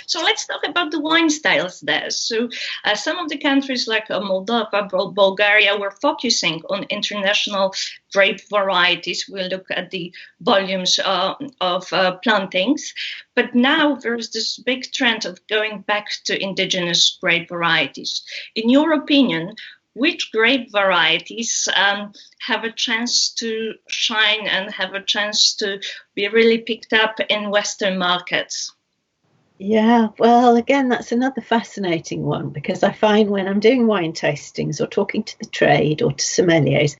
So let's talk about the wine styles there. So some of the countries like Moldova, Bulgaria, were focusing on international grape varieties. We'll look at the volumes of plantings. But now there's this big trend of going back to indigenous grape varieties. In your opinion, which grape varieties have a chance to shine and have a chance to be really picked up in Western markets? Yeah, well, again, that's another fascinating one, because I find when I'm doing wine tastings or talking to the trade or to sommeliers,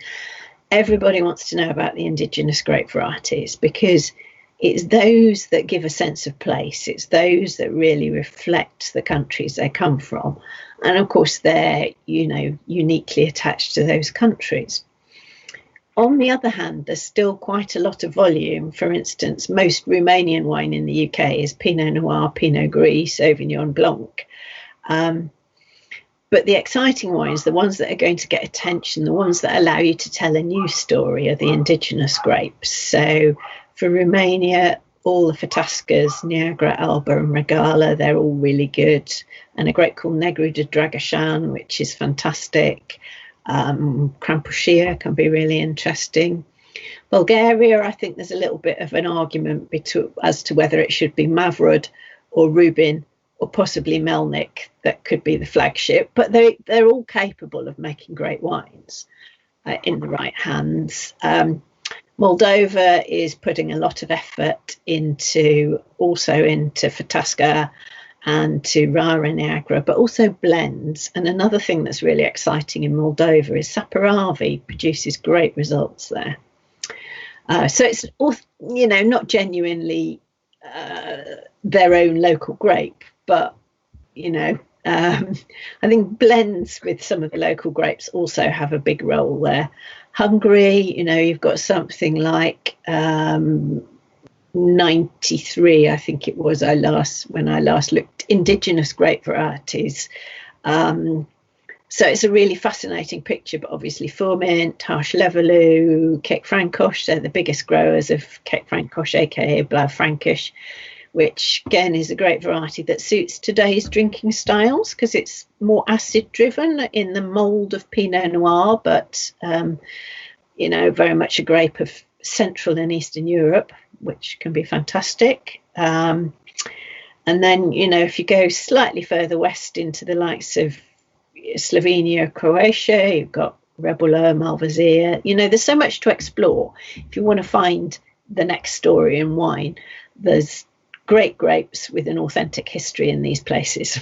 everybody wants to know about the indigenous grape varieties, because it's those that give a sense of place. It's those that really reflect the countries they come from. And of course, they're, uniquely attached to those countries. On the other hand, there's still quite a lot of volume. For instance, most Romanian wine in the UK is Pinot Noir, Pinot Gris, Sauvignon Blanc. But the exciting wines, the ones that are going to get attention, the ones that allow you to tell a new story, are the indigenous grapes. So for Romania, all the Fatascas, Niagara, Alba and Regala, they're all really good. And a grape called Negru de Dragășan, which is fantastic. Krampușia can be really interesting. Bulgaria, I think there's a little bit of an argument as to whether it should be Mavrud or Rubin or possibly Melnik that could be the flagship, but they're all capable of making great wines in the right hands. Moldova is putting a lot of effort into Fatasca and to Rara Niagara, but also blends. And another thing that's really exciting in Moldova is Saperavi produces great results there. So it's, not genuinely their own local grape, but, I think blends with some of the local grapes also have a big role there. Hungary, you've got something like 93, I think it was, when I last looked, indigenous grape varieties. So it's a really fascinating picture, but obviously Furmint, Harsh-Levelu, Kek-Frankosh, they're the biggest growers of Kek-Frankosh, aka Blaufränkisch, which again is a great variety that suits today's drinking styles because it's more acid driven in the mould of Pinot Noir, but very much a grape of Central and Eastern Europe, which can be fantastic. And then, if you go slightly further west into the likes of Slovenia, Croatia, you've got Rebula, Malvasia. There's so much to explore. If you want to find the next story in wine, there's great grapes with an authentic history in these places.